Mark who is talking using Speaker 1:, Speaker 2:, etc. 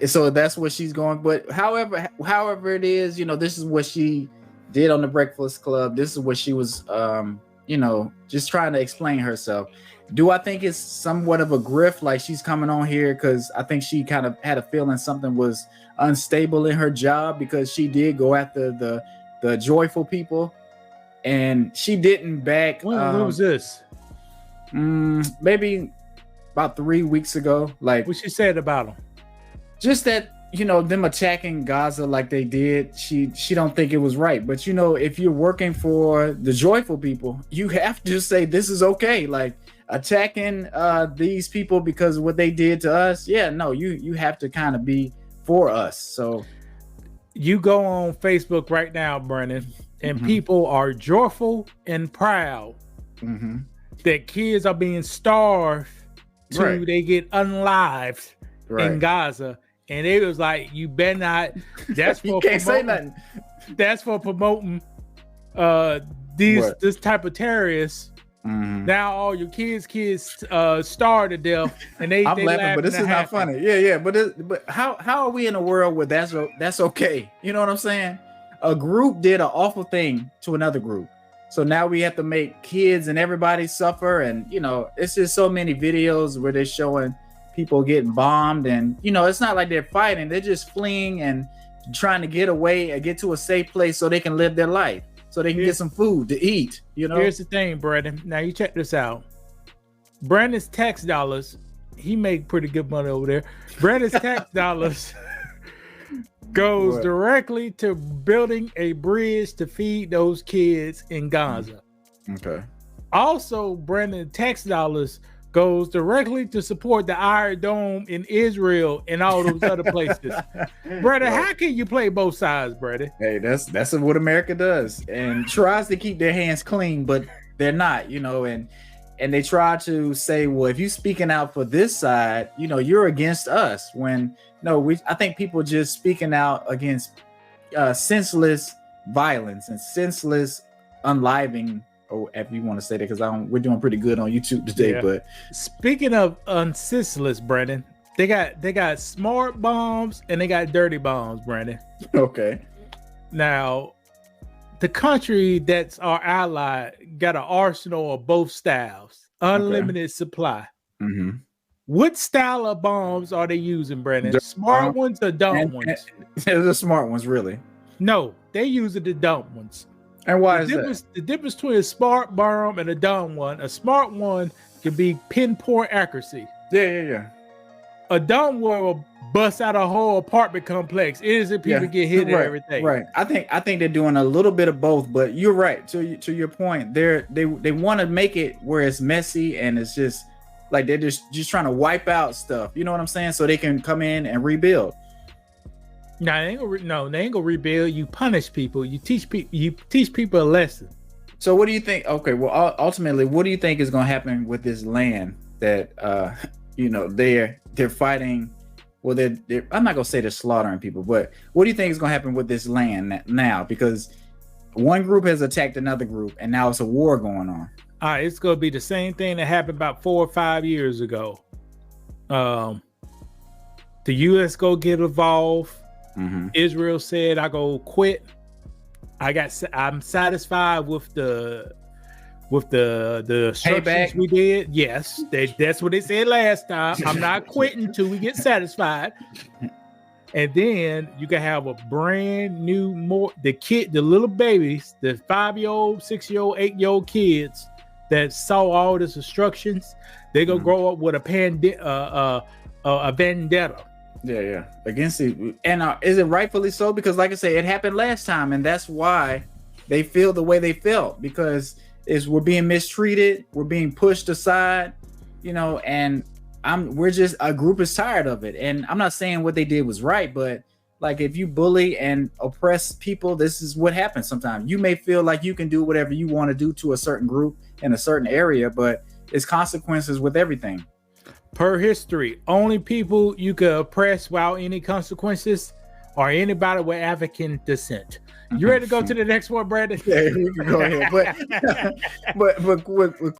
Speaker 1: So that's what she's going. But however it is, this is what she did on the Breakfast Club. This is what she was, just trying to explain herself. Do I think it's somewhat of a grift? Like she's coming on here because I think she kind of had a feeling something was unstable in her job because she did go after the joyful people, and she didn't back.
Speaker 2: When was this?
Speaker 1: Maybe about 3 weeks ago. Like
Speaker 2: what she said about them.
Speaker 1: Just that, them attacking Gaza like they did, she don't think it was right. But if you're working for the joyful people, you have to say this is okay. Like attacking these people because of what they did to us. Yeah, no, you have to kind of be for us. So
Speaker 2: you go on Facebook right now, Brennan, and people are joyful and proud that kids are being starved to they get unlived in Gaza. And it was like, you better not. That's for
Speaker 1: you can't say nothing.
Speaker 2: That's for promoting this type of terrorists. Now all your kids starve to death, and they.
Speaker 1: I'm laughing, but this is not funny. Yeah. But how are we in a world where that's okay? You know what I'm saying? A group did an awful thing to another group, so now we have to make kids and everybody suffer. And it's just so many videos where they're showing people getting bombed, and it's not like they're fighting, they're just fleeing and trying to get away and get to a safe place so they can live their life, so they can get some food to eat.
Speaker 2: Here's the thing, Brandon. Now you check this out. Brandon's tax dollars, he make pretty good money over there. Brandon's tax dollars goes directly to building a bridge to feed those kids in Gaza.
Speaker 1: Okay.
Speaker 2: Also, Brandon's tax dollars goes directly to support the Iron Dome in Israel and all those other places. Brother, how can you play both sides, brother?
Speaker 1: Hey, that's what America does, and tries to keep their hands clean, but they're not, and they try to say, well, if you're speaking out for this side, you're against us. When I think people just speaking out against senseless violence and senseless unliving. Or if you want to say that, because we're doing pretty good on YouTube today. Yeah. But
Speaker 2: speaking of senseless, Brandon, they got smart bombs and they got dirty bombs, Brandon.
Speaker 1: Okay.
Speaker 2: Now, the country that's our ally got an arsenal of both styles, unlimited supply. What style of bombs are they using, Brandon? The smart ones or dumb ones?
Speaker 1: The smart ones, really.
Speaker 2: No, they using the dumb ones.
Speaker 1: And why is that?
Speaker 2: The difference between a smart bomb and a dumb one, a smart one can be pinpoint accuracy.
Speaker 1: Yeah.
Speaker 2: A dumb one will bust out a whole apartment complex. Innocent people get hit and everything.
Speaker 1: Right. I think they're doing a little bit of both, but you're right. To your point, they want to make it where it's messy and it's just like they're just trying to wipe out stuff. You know what I'm saying? So they can come in and rebuild.
Speaker 2: No, they ain't gonna rebuild. You punish people. You teach people a lesson.
Speaker 1: So what do you think? Okay, well, ultimately, what do you think is gonna happen with this land that they're fighting? Well, they're I'm not gonna say they're slaughtering people, but what do you think is gonna happen with this land now? Because one group has attacked another group, and now it's a war going on.
Speaker 2: It's gonna be the same thing that happened about 4 or 5 years ago. The U.S. go get involved. Israel said, "I go quit. I'm satisfied with the structures we did." Yes, that's what they said last time. I'm not quitting till we get satisfied. And then you can have a brand new the little babies, the 5-year-old, 6-year-old, 8-year-old kids that saw all this instructions. They gonna grow up with a vendetta.
Speaker 1: Yeah, against it. And is it rightfully so? Because like I say, it happened last time, and that's why they feel the way they felt, because we're being mistreated, we're being pushed aside, and we're just, a group is tired of it. And I'm not saying what they did was right, but like if you bully and oppress people, this is what happens sometimes. You may feel like you can do whatever you want to do to a certain group in a certain area, but it's consequences with everything.
Speaker 2: Per history, only people you could oppress without any consequences are anybody with African descent. You ready to go to the next one, Brandon?
Speaker 1: Yeah, we can go ahead. But